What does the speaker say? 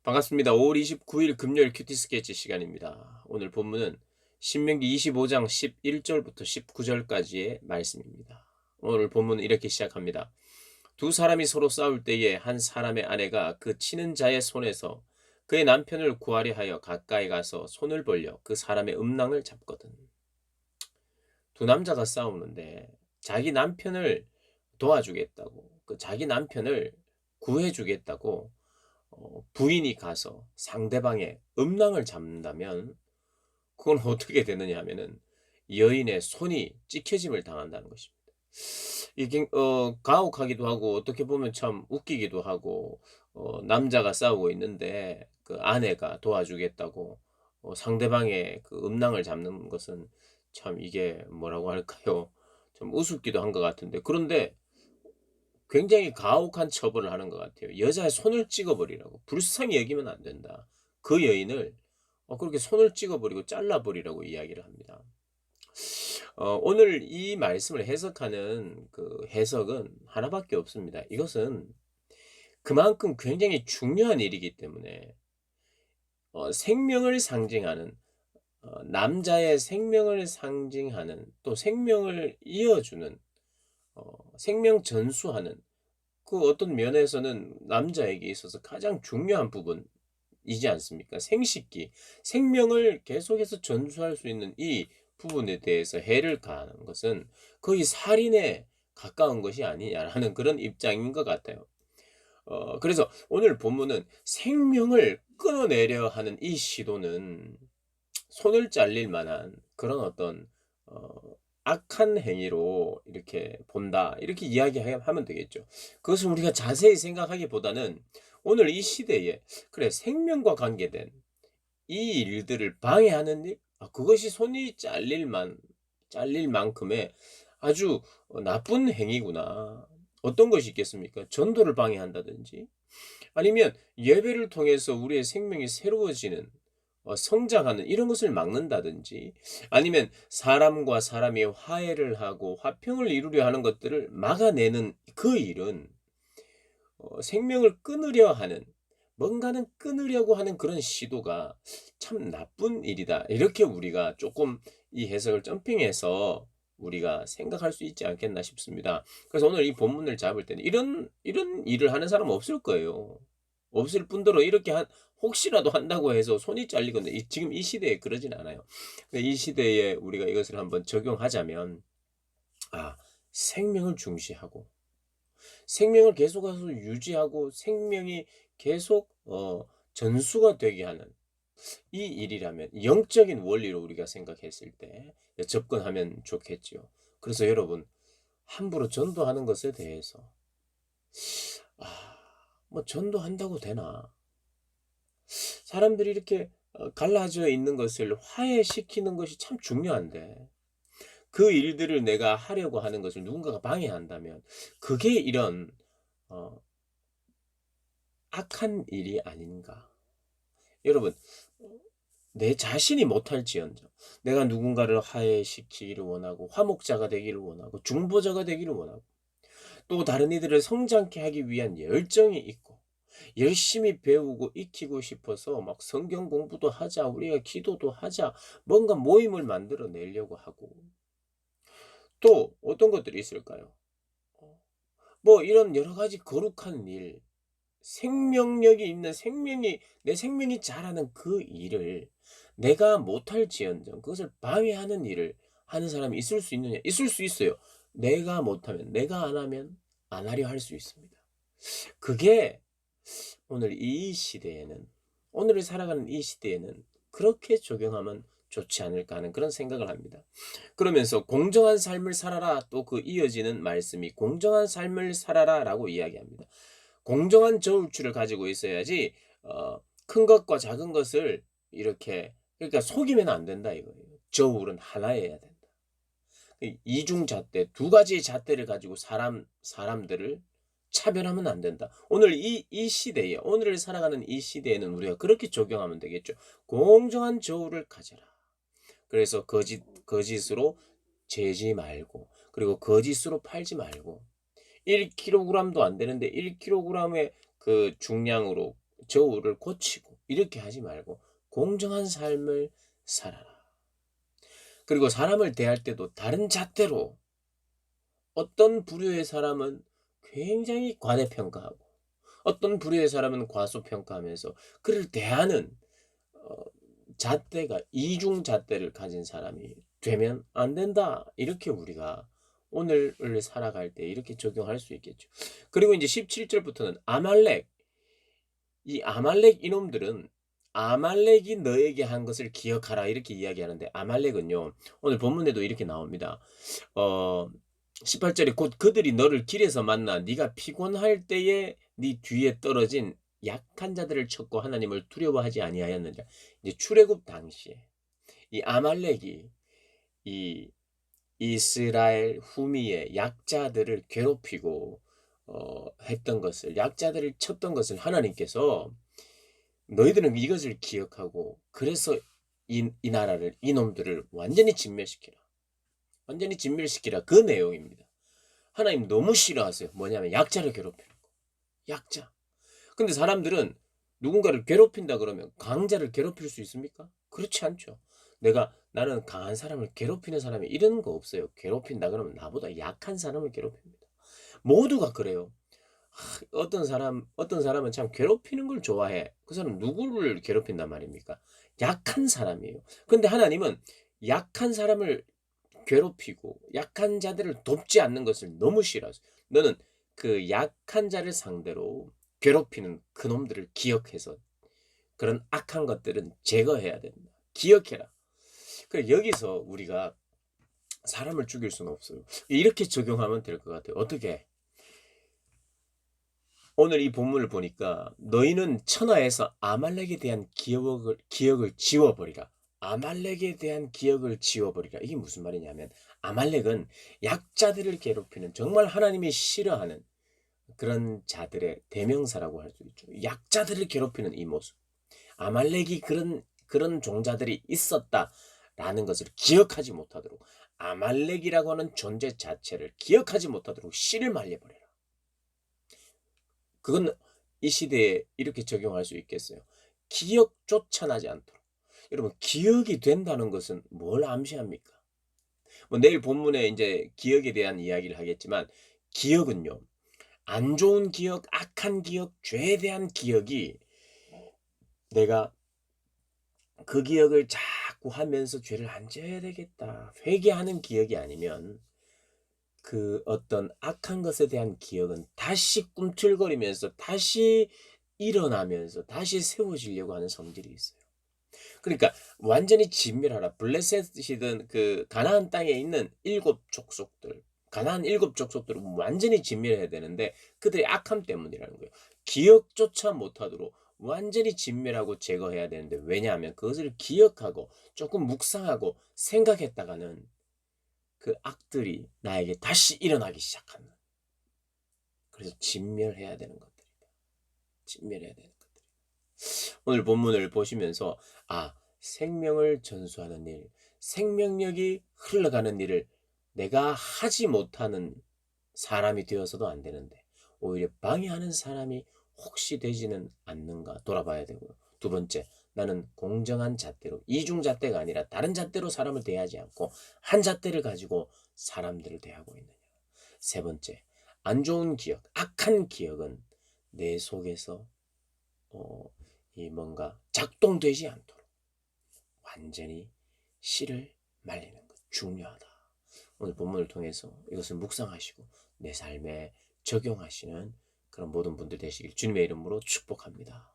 반갑습니다. 5월 29일 금요일 큐티 스케치 시간입니다. 오늘 본문은 신명기 25장 11절부터 19절까지의 말씀입니다. 오늘 본문은 이렇게 시작합니다. 두 사람이 서로 싸울 때에 한 사람의 아내가 그 치는 자의 손에서 그의 남편을 구하려 하여 가까이 가서 손을 벌려 그 사람의 음낭을 잡거든. 두 남자가 싸우는데 자기 남편을 도와주겠다고, 자기 남편을 구해주겠다고 부인이 가서 상대방의 음낭을 잡는다면 그건 어떻게 되느냐 하면은 여인의 손이 찍혀짐을 당한다는 것입니다. 이게 가혹하기도 하고 어떻게 보면 참 웃기기도 하고, 남자가 싸우고 있는데 그 아내가 도와주겠다고 상대방의 그 음낭을 잡는 것은 참 이게 뭐라고 할까요? 좀 우습기도 한 것 같은데, 그런데 굉장히 가혹한 처벌을 하는 것 같아요. 여자의 손을 찍어 버리라고. 불쌍히 여기면 안 된다. 그 여인을 그렇게 손을 찍어 버리고 잘라 버리라고 이야기를 합니다. 오늘 이 말씀을 해석하는 그 해석은 하나밖에 없습니다. 이것은 그만큼 굉장히 중요한 일이기 때문에 생명을 상징하는, 남자의 생명을 상징하는, 또 생명을 이어주는, 생명 전수하는, 그 어떤 면에서는 남자에게 있어서 가장 중요한 부분이지 않습니까? 생식기, 생명을 계속해서 전수할 수 있는 이 부분에 대해서 해를 가하는 것은 거의 살인에 가까운 것이 아니냐라는 그런 입장인 것 같아요. 그래서 오늘 본문은 생명을 끊어내려 하는 이 시도는 손을 잘릴 만한 그런 어떤 어 악한 행위로 이렇게 본다, 이렇게 이야기하면 되겠죠. 그것을 우리가 자세히 생각하기보다는 오늘 이 시대에, 그래, 생명과 관계된 이 일들을 방해하는 일, 그것이 손이 잘릴 만큼의 아주 나쁜 행위구나. 어떤 것이 있겠습니까? 전도를 방해한다든지, 아니면 예배를 통해서 우리의 생명이 새로워지는, 성장하는 이런 것을 막는다든지, 아니면 사람과 사람이 화해를 하고 화평을 이루려 하는 것들을 막아내는 그 일은 생명을 끊으려 하는, 뭔가는 끊으려고 하는 그런 시도가 참 나쁜 일이다. 이렇게 우리가 조금 이 해석을 점핑해서 우리가 생각할 수 있지 않겠나 싶습니다. 그래서 오늘 이 본문을 잡을 때는 이런 일을 하는 사람은 없을 거예요. 없을 뿐더러 이렇게 혹시라도 한다고 해서 손이 잘리거나, 지금 이 시대에 그러진 않아요. 근데 이 시대에 우리가 이것을 한번 적용하자면, 생명을 중시하고 생명을 계속해서 유지하고 생명이 계속 전수가 되게 하는 이 일이라면, 영적인 원리로 우리가 생각했을 때 접근하면 좋겠지요. 그래서 여러분, 함부로 전도하는 것에 대해서 아 뭐 전도한다고 되나? 사람들이 이렇게 갈라져 있는 것을 화해시키는 것이 참 중요한데, 그 일들을 내가 하려고 하는 것을 누군가가 방해한다면 그게 이런 어 악한 일이 아닌가. 여러분, 어 내 자신이 못할지언정 내가 누군가를 화해시키기를 원하고 화목자가 되기를 원하고 중보자가 되기를 원하고, 또 다른 이들을 성장케 하기 위한 열정이 있고 열심히 배우고 익히고 싶어서 막 성경 공부도 하자, 우리가 기도도 하자, 뭔가 모임을 만들어 내려고 하고, 또 어떤 것들이 있을까요? 뭐 이런 여러 가지 거룩한 일, 생명력이 있는, 내 생명이 자라는 그 일을 내가 못할지언정 그것을 방해하는 일을 하는 사람이 있을 수 있느냐? 있을 수 있어요. 내가 못하면, 내가 안 하면 안 하려 할 수 있습니다. 그게 오늘 이 시대에는, 오늘을 살아가는 이 시대에는 그렇게 적용하면 좋지 않을까 하는 그런 생각을 합니다. 그러면서 공정한 삶을 살아라, 또 그 이어지는 말씀이 공정한 삶을 살아라라고 이야기합니다. 공정한 저울추를 가지고 있어야지 큰 것과 작은 것을 이렇게, 그러니까 속이면 안 된다 이거예요. 저울은 하나여야 된다. 이중잣대, 두 가지의 잣대를 가지고 사람들을 차별하면 안 된다. 오늘 이 시대에, 오늘을 살아가는 이 시대에는 우리가 그렇게 적용하면 되겠죠. 공정한 저울을 가져라. 그래서 거짓으로 재지 말고, 그리고 거짓으로 팔지 말고, 1kg도 안 되는데 1kg의 그 중량으로 저울을 고치고 이렇게 하지 말고 공정한 삶을 살아라. 그리고 사람을 대할 때도 다른 잣대로 어떤 부류의 사람은 굉장히 과대평가하고 어떤 부류의 사람은 과소평가하면서 그를 대하는 어 잣대가 이중 잣대를 가진 사람이 되면 안 된다. 이렇게 우리가 오늘을 살아갈 때 이렇게 적용할 수 있겠죠. 그리고 이제 17 절부터는 아말렉, 이 아말렉 이놈들은 "아말렉이 너에게 한 것을 기억하라." 이렇게 이야기하는데, 아말렉은요 오늘 본문에도 이렇게 나옵니다. 어 18 절에 "곧 그들이 너를 길에서 만나 네가 피곤할 때에 네 뒤에 떨어진 약한 자들을 쳤고 하나님을 두려워하지 아니하였느냐." 이제 출애굽 당시에 이 아말렉이 이 이스라엘 후미의 약자들을 괴롭히고 했던 것을, 약자들을 쳤던 것을 하나님께서 "너희들은 이것을 기억하고 그래서 이 나라를, 이놈들을 완전히 진멸시키라. 완전히 진멸시키라." 그 내용입니다. 하나님 너무 싫어하세요. 뭐냐면 약자를 괴롭히는 거. 약자. 근데 사람들은 누군가를 괴롭힌다 그러면 강자를 괴롭힐 수 있습니까? 그렇지 않죠. 나는 강한 사람을 괴롭히는 사람이 이런 거 없어요. 괴롭힌다 그러면 나보다 약한 사람을 괴롭힙니다. 모두가 그래요. 어떤 사람은 참 괴롭히는 걸 좋아해. 그 사람은 누구를 괴롭힌단 말입니까? 약한 사람이에요. 근데 하나님은 약한 사람을 괴롭히고 약한 자들을 돕지 않는 것을 너무 싫어하세요. 너는 그 약한 자를 상대로 괴롭히는 그놈들을 기억해서 그런 악한 것들은 제거해야 된다. 기억해라. 그래, 여기서 우리가 사람을 죽일 수는 없어요. 이렇게 적용하면 될 것 같아요. 어떻게? 오늘 이 본문을 보니까 "너희는 천하에서 아말렉에 대한 기억을 지워버리라." 아말렉에 대한 기억을 지워버리라. 이게 무슨 말이냐면, 아말렉은 약자들을 괴롭히는, 정말 하나님이 싫어하는 그런 자들의 대명사라고 할 수 있죠. 약자들을 괴롭히는 이 모습. 아말렉이 그런 종자들이 있었다라는 것을 기억하지 못하도록, 아말렉이라고 하는 존재 자체를 기억하지 못하도록 씨를 말려버려라. 그건 이 시대에 이렇게 적용할 수 있겠어요. 기억조차 나지 않도록. 여러분, 기억이 된다는 것은 뭘 암시합니까? 뭐 내일 본문에 인제 기억에 대한 이야기를 하겠지만, 기억은요, 안 좋은 기억, 악한 기억, 죄에 대한 기억이, 내가 그 기억을 자꾸 하면서 '죄를 안 져야 되겠다.' 회개하는 기억이 아니면, 그 어떤 악한 것에 대한 기억은 다시 꿈틀거리면서 다시 일어나면서 다시 세워지려고 하는 성질이 있어요. 그러니까 완전히 진멸하라. 블레셋이든 그 가나안 땅에 있는 일곱 족속들, 가나안 일곱 족속들을 완전히 진멸해야 되는데 그들의 악함 때문이라는 거예요. 기억조차 못하도록 완전히 진멸하고 제거해야 되는데, 왜냐하면 그것을 기억하고 조금 묵상하고 생각했다가는 그 악들이 나에게 다시 일어나기 시작하는, 그래서 진멸해야 되는 것들이다. 진멸해야 되는 것들. 오늘 본문을 보시면서 생명을 전수하는 일, 생명력이 흘러가는 일을 내가 하지 못하는 사람이 되어서도 안 되는데 오히려 방해하는 사람이 혹시 되지는 않는가 돌아봐야 되고요. 두 번째, 나는 공정한 잣대로, 이중 잣대가 아니라 다른 잣대로 사람을 대하지 않고 한 잣대를 가지고 사람들을 대하고 있느냐. 세 번째, 안 좋은 기억, 악한 기억은 내 속에서 어, 이 뭔가 작동되지 않도록 완전히 씨를 말리는 것 중요하다. 오늘 본문을 통해서 이것을 묵상하시고 내 삶에 적용하시는 그런 모든 분들 되시길 주님의 이름으로 축복합니다.